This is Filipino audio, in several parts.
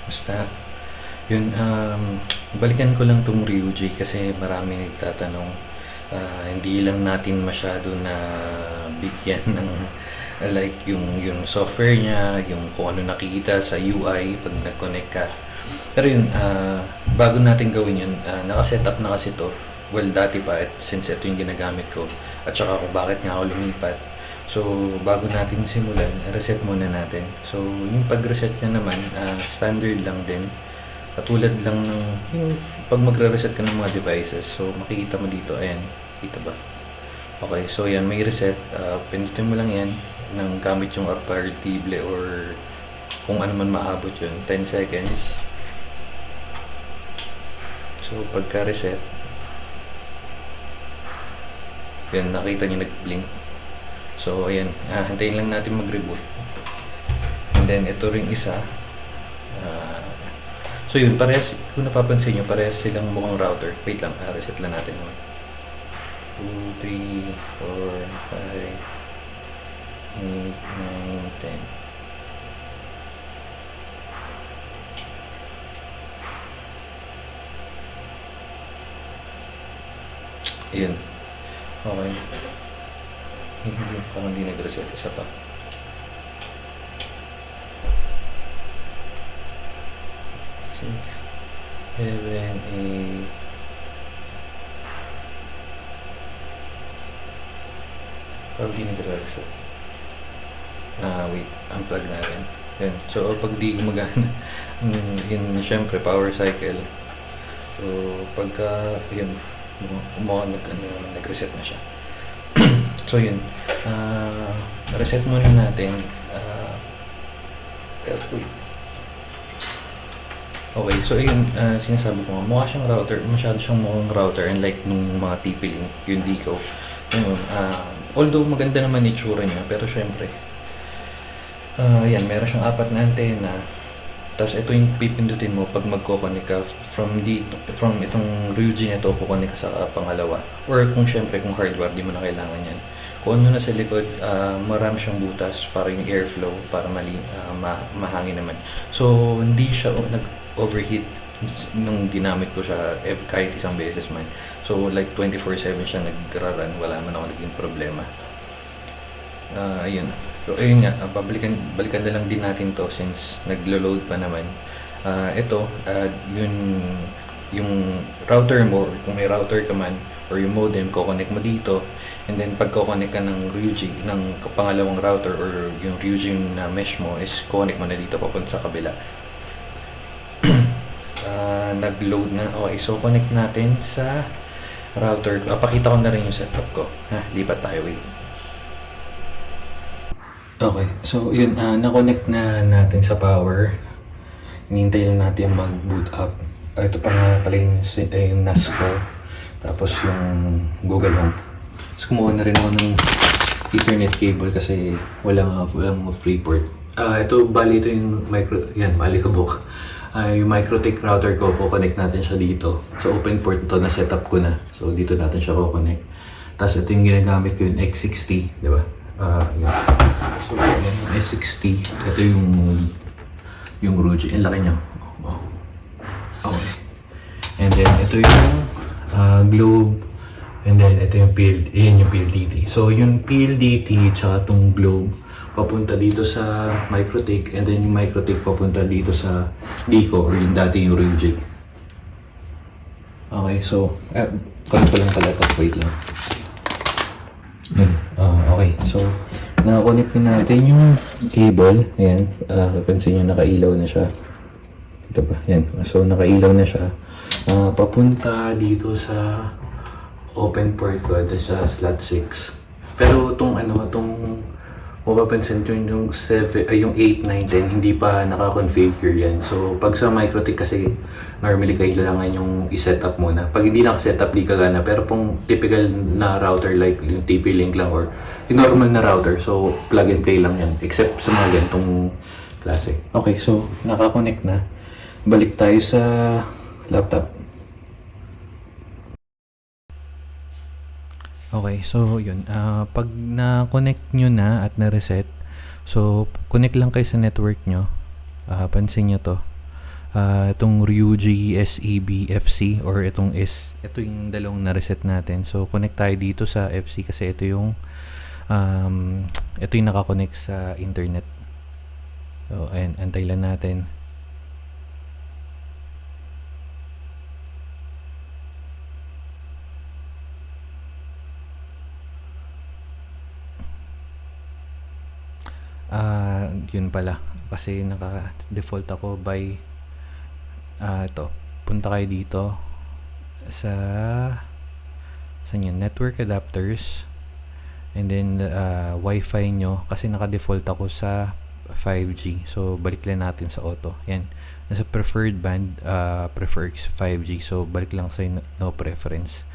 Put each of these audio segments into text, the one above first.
Basta, yun, balikan ko lang tong Ryuji kasi marami nagtatanong. Hindi lang natin masyado na bigyan ng like yung software niya, yung kung ano nakikita sa UI pag nag-connect ka. Pero yun, bago natin gawin yun, nakaset up na kasi to. Well, dati pa, since ito yung ginagamit ko. At saka kung bakit nga ako lumipat. So, bago natin simulan, reset muna natin. So, yung pag-reset niya naman, standard lang din. Katulad lang ng yung pag magre-reset ka ng mga devices. So, makikita mo dito, ayan, kita ba? Okay, so yan, may reset. Pinutin mo lang yan ng gamit yung arpartible or kung ano man maabot yun, 10 seconds. So, pagka-reset, yan, nakita nyo nag-blink. So, ayan, hintayin lang natin mag-reboot. And then, ito ring isa. Ah, so, yun, parehas, kung napapansin nyo, parehas silang mukhang router. Wait lang, reset lang natin. 1, 2, 3, 4, 5, 8, 9, 10. Ayun. Okay. Hindi, parang hindi nag-reset. Isa pa. 6, 7, 8. Parang hindi nag-reset. Wait. Unplug natin. Yan. So, pag di gumagana, yun, syempre, power cycle. So, pagka, yun, mukhang nag-reset na siya. So, yun. Reset muna natin. Wait. Okay, so yun, sinasabi ko nga, mukha siyang router, masyado siyang mukhang router unlike nung mga TP-Link, yung Deco. Yun, although maganda naman itsura niya, pero syempre, yan, meron siyang 4 na antena. Tapos ito yung pipindutin mo pag magkoconnect ka from itong Ryuji na ito, kukonek ka sa pangalawa. Or kung syempre, kung hardware, di mo na kailangan yan. Kung ano na sa likod, marami siyang butas para yung airflow, para mahangin naman. So, hindi siya nag-overheat nung ginamit ko siya kahit isang beses man. So, like 24/7 siya nag-run, wala man ako naging problema. Ayun. So, ayun nga, balikan na lang din natin to since naglo-load pa naman. Ito, yung router mo, kung may router ka man, or yung modem, kukonek mo dito. And then, pag kukonek ka ng Ryuji, ng pangalawang router, or yung Ryuji na mesh mo, is kukonek mo na dito papunta sa kabila. Nag-load na. Okay, so connect natin sa router. Pakita ko na rin yung setup ko. Lipat tayo, wait. Okay, so yun, na-connect na natin sa power. Hinihintay na natin mag-boot up. Ito pa nga pala yung NAS ko. Tapos yung Google Home. Tapos kumuha na rin ako ng Ethernet cable kasi walang free port. Ito, bali ito yung bali ko book. Yung MikroTik router ko, connect natin siya dito. So open port ito, na setup ko na. So dito natin siya connect. Tapos ito yung ginagamit ko, yung X60, di ba? Yan. So yung S60, ito yung Ryuji. Ang laki niya. Wow. Okay. And then ito yung globe. And then ito yung PLDT. So yung PLDT tsaka itong globe papunta dito sa MikroTik, and then yung MikroTik papunta dito sa Deco or yung dati yung Ryuji. Okay, so connect ko lang pala ito. Wait lang. Okay, so nakakonect na natin yung cable. Ayan, pansin nyo nakailaw na siya. Ito ba? Ayan, so nakailaw na siya. Papunta dito sa open port ko, sa slot 6. Pero itong mapapansin ko yung 8, 9, 10, hindi pa naka-configure yan. So, pag sa MikroTik kasi, normally kailangan yung i-set up muna. Pag hindi naka-set up, di kagana. Pero kung typical na router like yung TP-Link lang or yung normal na router, so plug and play lang yan. Except sa mga ganitong klase. Okay, so naka-connect na. Balik tayo sa laptop. Okay, so yun. Pag na-connect nyo na at na-reset, so connect lang kayo sa network nyo. Pansin nyo to. itong Ryuji SEB FC or ito yung dalawang na-reset natin. So connect tayo dito sa FC kasi ito yung nakakonect sa internet. So ayan, antay lang natin. Yun pala kasi naka-default ako by ito, punta kayo dito sa network adapters, and then Wi-Fi nyo, kasi naka-default ako sa 5G. So balik lang natin sa auto. Yan, nasa preferred band, prefers 5G. So balik lang sa no preference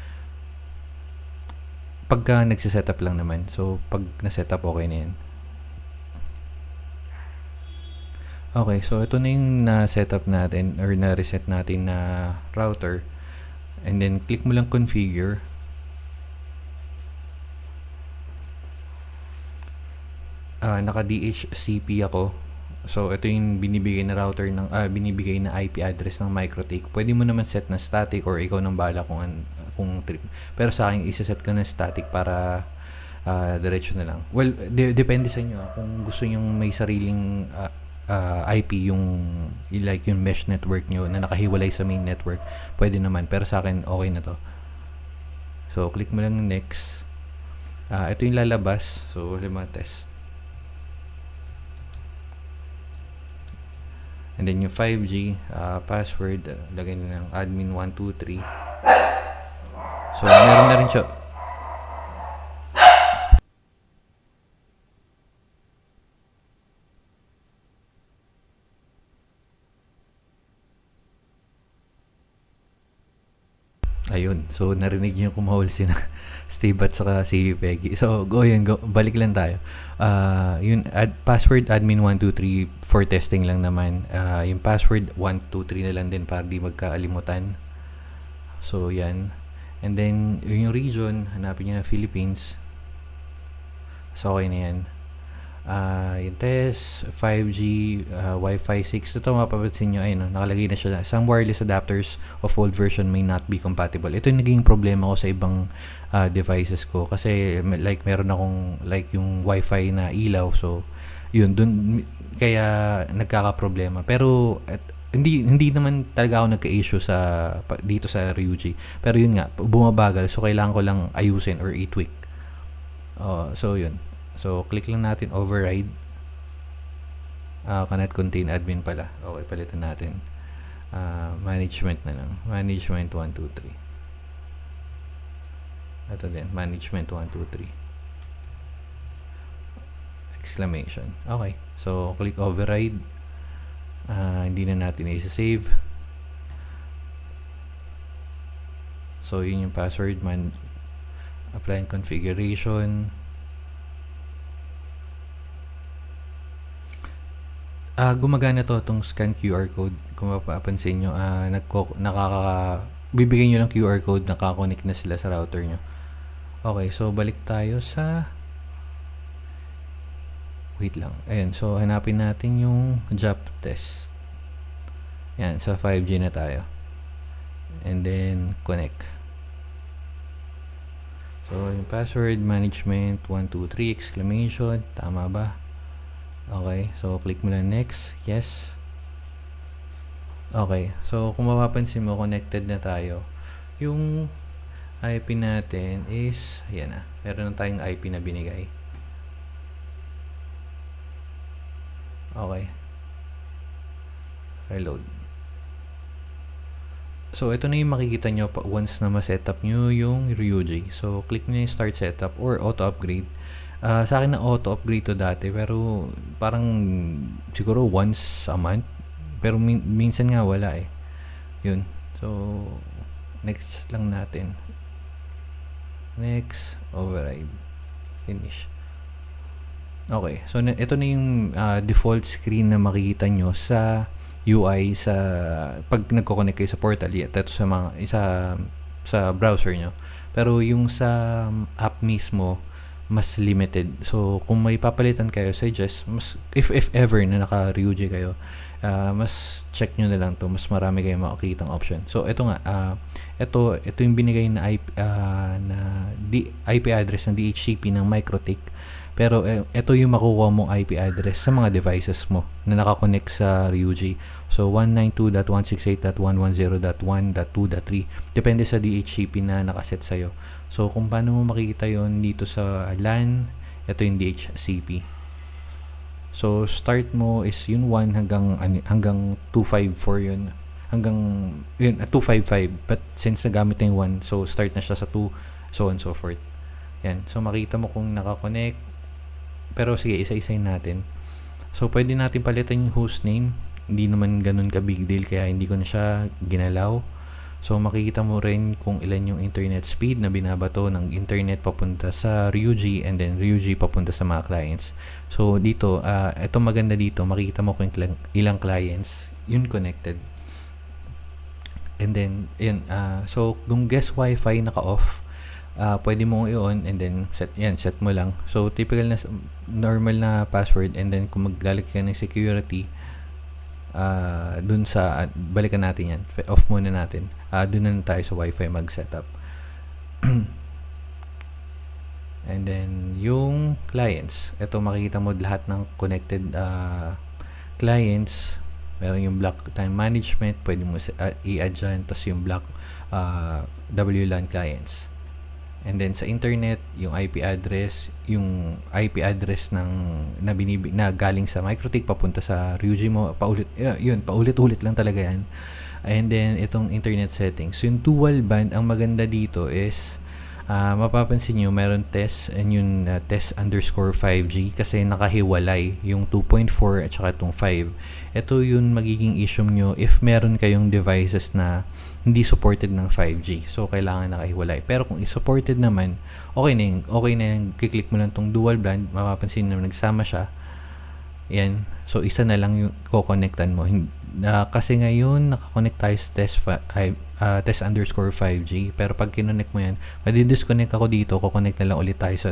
pagka nagsisetup lang naman. So pag na-setup, okay na yan. Okay, so ito na yung na-setup natin or na-reset natin na router. And then click mo lang configure. Naka DHCP ako. So ito yung binibigay na router ng binibigay na IP address ng MikroTik. Pwede mo naman set na static or ikaw nang bahala kung trip. Pero sa akin isa-set ko na static para diretso na lang. Well, depende sa inyo. Kung gusto niyo may sariling IP yung mesh network nyo na nakahiwalay sa main network, pwede naman, pero sa akin okay na to. So click mo lang next. Ito yung lalabas. So test, and then yung 5G password, lagay na ng admin123. So meron na rin siya. Ayun, so narinig niyo kumahol si Steve at saka si Peggy. So go, balik lang tayo. Password admin123 for testing lang naman. Yung password 123 na lang din para di magkaalimutan. So yan. And then yung region, hanapin niyo na Philippines. So okay na yan. Yung test 5G, Wi-Fi 6. Ito mapapansin nyo, ayun, nakalagay na siya. Some wireless adapters of old version may not be compatible. Ito yung naging problema ko sa ibang devices ko kasi like meron akong like yung Wi-Fi na ilaw, so yun dun kaya nagkaka-problema. Pero hindi naman talaga ako nagka-issue dito sa Ryuji. Pero yun nga, bumabagal, so kailangan ko lang ayusin or i-tweak. So yun. So, click lang natin override. Cannot contain admin pala. Okay, palitan natin. Management na lang. Management 123. Ito din. Management 123. Exclamation. Okay. So, click override. Hindi na natin i-save. So, yun yung password. Apply configuration. Gumagana to itong scan QR code. Kung mapapansin nyo, bibigyan nyo lang QR code, nakakonect na sila sa router nyo. Okay, so balik tayo sa wait lang. Ayan, so hanapin natin yung job test. Yan, sa 5G na tayo. And then connect. So yung password management 123 exclamation, tama ba? Okay, so click mo lang next. Yes. Okay, so kung mapapansin mo, connected na tayo. Yung IP natin is, ayan na, meron na tayong IP na binigay. Okay. Reload. So ito na yung makikita nyo once na ma-setup nyo yung Ryuji. So click nyo yung start setup or auto upgrade. Sa akin na auto upgrade to dati, pero parang siguro once a month, pero minsan nga wala eh. Yun. So next lang natin. Next, override, finish. Okay, so ito na yung default screen na makikita nyo sa UI sa pag nagko-connect kayo sa portal. Ito sa browser nyo. Pero yung sa app mismo, mas limited. So, kung may papalitan kayo, suggest, if ever na naka-Ryuji kayo, mas check nyo na lang to, mas marami kayong makikitang option. So, ito nga, ito yung binigay na IP address ng DHCP ng MikroTik. Pero ito yung makukuha mong IP address sa mga devices mo na nakakonect sa Ryuji. So 192.168.110.1.2.3 depende sa DHCP na nakaset sa'yo. So kung paano mo makikita yon dito sa LAN, ito yung DHCP. So start mo is yun 1 hanggang 254 yun. Hanggang yun 255, but since nagamit na yung 1, so start na siya sa 2, so on and so forth. Yan. So makita mo kung nakakonect. Pero sige, isa-isayin natin. So, pwede natin palitan yung hostname. Hindi naman ganun ka big deal, kaya hindi ko na siya ginalaw. So, makikita mo rin kung ilan yung internet speed na binabato ng internet papunta sa Ryuji and then Ryuji papunta sa mga clients. So, dito, ito maganda dito, makikita mo kung ilang clients yun connected. And then, yun, so, kung guest wifi naka-off, pwede mo i-on and then set mo lang. So typical na normal na password, and then kung maglalagay ka ng security, dun sa balikan natin yan, off muna natin. Dun na tayo sa wifi mag-setup. And then yung clients, ito makikita mo lahat ng connected clients. Meron yung block time management, pwede mo i-add dyan, tapos yung block WLAN clients. And then sa internet, yung IP address ng na galing sa MikroTik papunta sa Ryuji mo, paulit-ulit lang talaga yan. And then itong internet settings. So yung dual band, ang maganda dito is mapapansin nyo meron test, and yung test underscore 5G kasi nakahiwalay yung 2.4 at saka itong 5. Ito yung magiging issue nyo if meron kayong devices na hindi supported ng 5G. So, kailangan nakahiwalay. Pero kung supported naman, okay na yung kiklik mo lang tong dual band, mapapansin na nagsama siya. Yan. So, isa na lang yung kukonektan mo. Kasi ngayon, nakakonect tayo sa test underscore 5G. Pero pag kinonect mo yan, madi-disconnect ako dito, kukonect na lang ulit tayo sa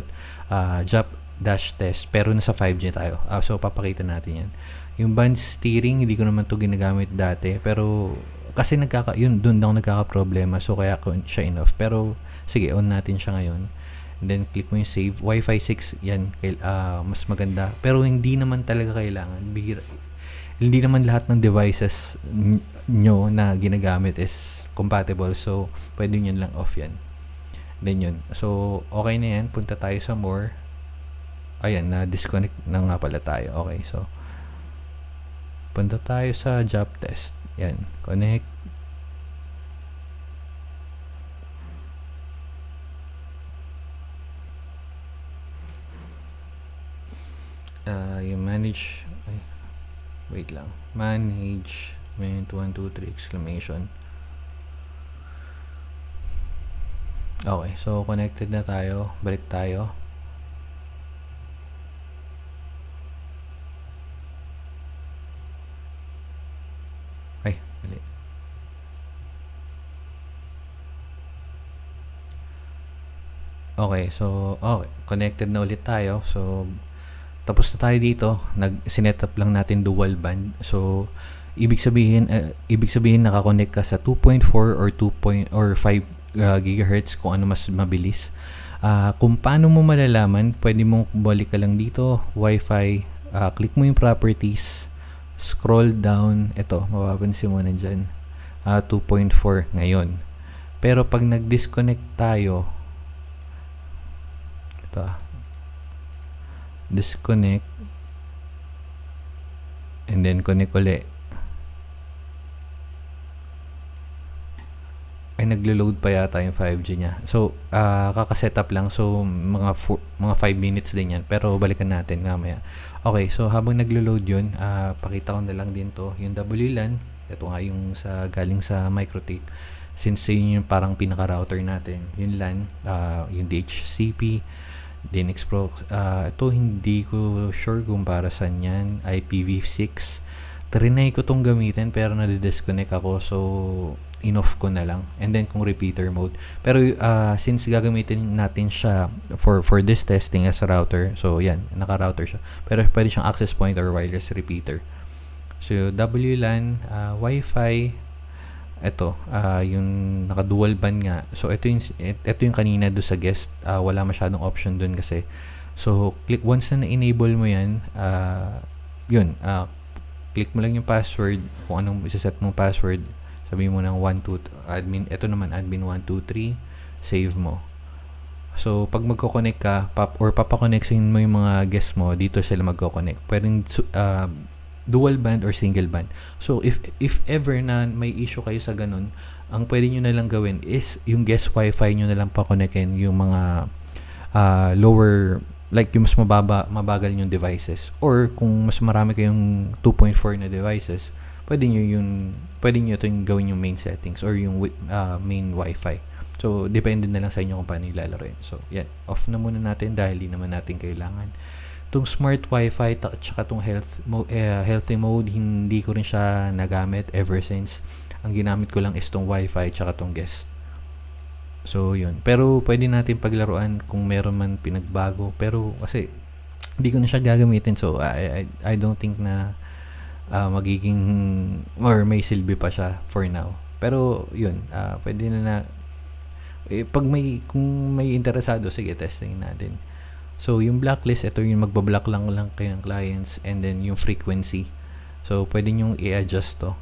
JAP-test. Pero nasa 5G tayo. So, papakita natin yan. Yung band steering, hindi ko naman to ginagamit dati. Pero, kasi doon daw nagkaka-problema. So, kaya ko siya in-off. Pero, sige, on natin siya ngayon. And then, click mo yung save. Wi-Fi 6, yan. Mas maganda. Pero, hindi naman talaga kailangan. Hindi naman lahat ng devices nyo na ginagamit is compatible. So, pwede nyo lang off yan. Then yun. So, okay na yan. Punta tayo sa more. Ayan, na-disconnect na nga pala tayo. Okay, so, punta tayo sa job test. Yan, connect. Yung manage, wait lang, management 123 exclamation. Okay, so connected na tayo. Balik tayo. Okay, so connected na ulit tayo. So tapos na tayo dito. Sinet up lang natin dual band. So ibig sabihin naka-connect ka sa 2.4 or 5 gigahertz kung ano mas mabilis. Kung paano mo malalaman, pwede mong balik ka lang dito, Wi-Fi, click mo yung properties, scroll down, ito, mapapansin mo na dyan, 2.4 ngayon. Pero pag nag-disconnect tayo, disconnect and then connect ulit, ay naglo-load pa yata yung 5G nya. So kaka-setup lang, so mga 5 minutes din yan, pero balikan natin mamaya. Okay, so habang naglo-load yun, pakita ko na lang din to, yung WLAN. Ito nga yung galing sa MikroTik, since yun yung parang pinaka-router natin, yung LAN, yung DHCP, DNX Pro. Ito hindi ko sure kung para saan yan. IPv6 trinay ko tong gamitin pero nadi-disconnect ako, so in-off ko na lang. And then kung repeater mode. Pero since gagamitin natin siya for this testing as a router, so yan, naka-router siya. Pero pwede siyang access point or wireless repeater. So WLAN, Wi-Fi, ito, yung naka-dual band nga. So ito yung kanina do sa guest, wala masyadong option dun kasi. So click once na na-enable mo yan, yun, click mo lang yung password, kung anong isa-set mong password. Sabi mo ng admin, ito naman admin 123, save mo. So pag magko-connect ka, papakonnectin mo yung mga guests mo, dito sila magko-connect. Pwedeng dual band or single band. So if ever na may issue kayo sa ganun, ang pwede nyo na lang gawin is yung guest wifi nyo na lang pa-connectin yung mga lower, like yung mas mabagal yung devices. Or kung mas marami kayong 2.4 na devices, pwede nyo ito yung gawin yung main settings or yung main wifi. So depende na lang sa inyo kung paano ilalaroin. So yan, off na muna natin dahil di naman natin kailangan. Itong smart wifi tsaka itong healthy mode, hindi ko rin siya nagamit ever since. Ang ginamit ko lang is itong wifi tsaka itong guest. So yun, pero pwede natin paglaruan kung meron man pinagbago, pero kasi hindi ko na siya gagamitin, so I don't think na magiging or may silbi pa siya for now. Pero yun, pwede na kung may interesado, sige, testing natin. So yung blacklist, ito yung magbablock lang kayo ng clients, and then yung frequency, so pwede nyo i-adjust to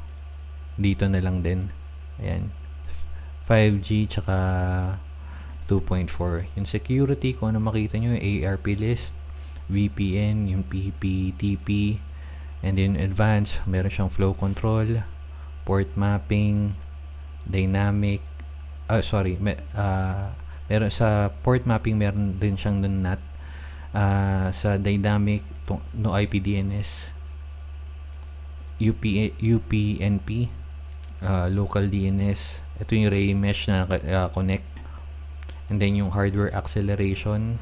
dito na lang din. Ayan, 5G tsaka 2.4. Yung security, kung ano makita nyo, yung ARP list, VPN, yung PPTP, and then advanced, meron siyang flow control, port mapping, dynamic, meron sa port mapping, meron din siyang NAT, sa dynamic, no IP DNS, UPnP, local DNS, ito yung Ray Mesh na connect, and then yung hardware acceleration,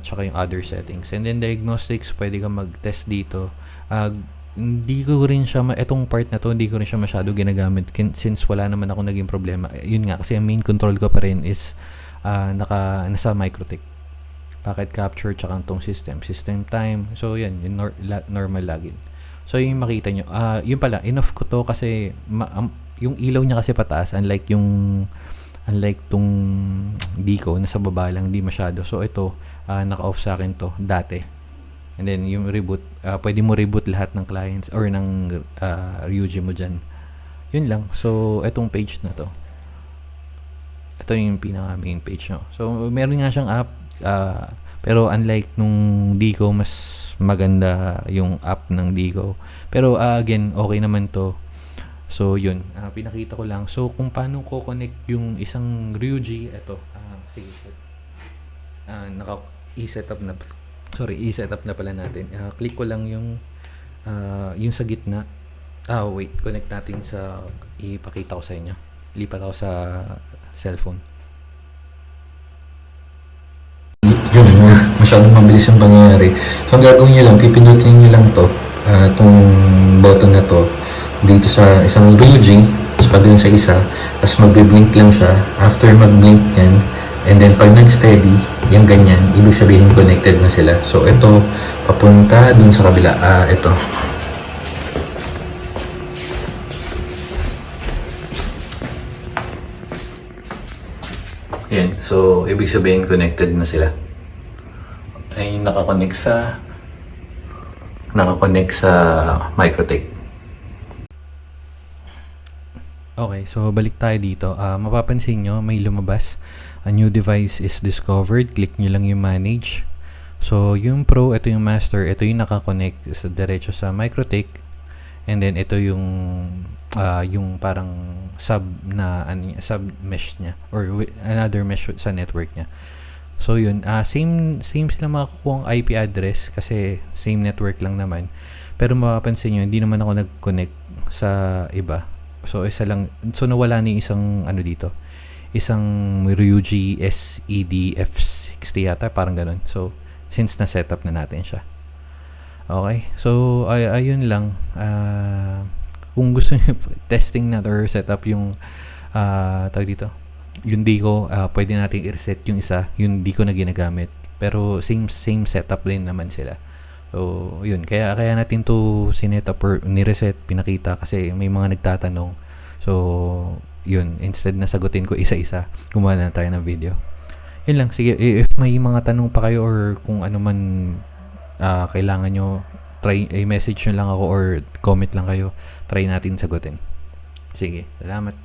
tsaka yung other settings. And then diagnostics, pwede ka mag-test dito. Hindi ko rin siya, itong part na to, hindi ko rin siya masyado ginagamit since wala naman ako naging problema. Yun nga, kasi ang main control ko pa rin is nasa MikroTik. Packet capture, tsaka itong system time. So yan, yung normal login. So yung makita nyo, yun pala, enough ko to kasi yung ilaw niya kasi pataas, unlike tong Dico, nasa baba lang, hindi masyado. So ito, naka-off sa akin to dati. And then yung reboot, pwede mo reboot lahat ng clients or ng Ryuji mo dyan. Yun lang. So itong page na to, ito yung pinaka main page no. So meron nga siyang app, pero unlike nung Dico, mas maganda yung app ng Dico. Pero again, okay naman to. So yun, pinakita ko lang. So kung paano ko connect yung isang Ryuji, ito, sige, i-setup na pala natin. Click ko lang yung sa gitna. Wait, connect natin sa, ipakita ko sa inyo. Lipat ako sa cellphone. Yun, masyadong mabilis yung pangyayari. So ang gagawin nyo lang, pipindutin nyo lang to, itong button na to, dito sa isang Ryuji, saka dun sa isa, tapos magbe-blink lang siya. After mag-blink yan, and then pag nag-steady, yung ganyan, ibig sabihin connected na sila. So ito, papunta dun sa kabila, ito. Yan, so ibig sabihin connected na sila. Ay nakakonect sa MikroTik. Okay, so balik tayo dito. Mapapansin nyo, may lumabas. A new device is discovered. Click nyo lang yung manage. So, yung Pro, ito yung Master. Ito yung nakakonect sa diretso sa MikroTik. And then, ito yung parang sub mesh niya. Or another mesh sa network niya. So, yun. Same sila makakuha ang IP address kasi same network lang naman. Pero mapapansin nyo, hindi naman ako nag-connect sa iba. So, isa lang. So, nawala ni isang dito. Isang Ryuji SED F60 yata. Parang ganun. So, since na setup na natin siya. Okay, so ayun lang. Kung gusto niyo testing na or setup yung tawag dito, yung Dico, pwede natin i-reset yung isa, yung Dico na ginagamit. Pero same setup din naman sila. So, yun. Kaya natin to sinet-up or ni-reset, pinakita kasi may mga nagtatanong. So, yun. Instead na sagutin ko isa-isa, gumawa na tayo ng video. Yun lang. Sige, if may mga tanong pa kayo or kung ano man kailangan nyo, message nyo lang ako or comment lang kayo. Try natin sagutin. Sige, salamat.